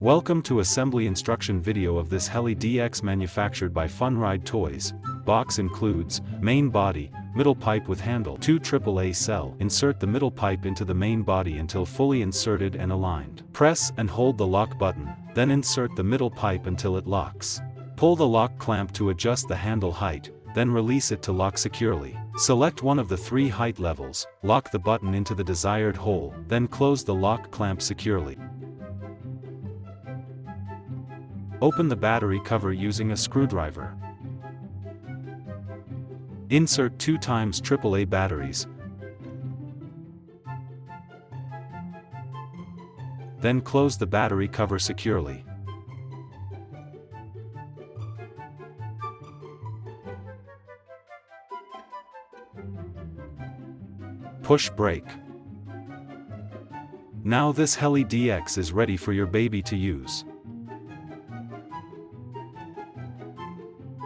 Welcome to assembly instruction video of this Heli DX manufactured by FunRide Toys. Box includes main body, middle pipe with handle, 2 AAA cell. Insert the middle pipe into the main body until fully inserted and aligned. Press and hold the lock button, then insert the middle pipe until it locks. Pull the lock clamp to adjust the handle height, then release it to lock securely. Select one of the 3 height levels, lock the button into the desired hole, then close the lock clamp securely. Open the battery cover using a screwdriver. Insert 2 times AAA batteries. Then close the battery cover securely. Push brake. Now this Heli DX is ready for your baby to use.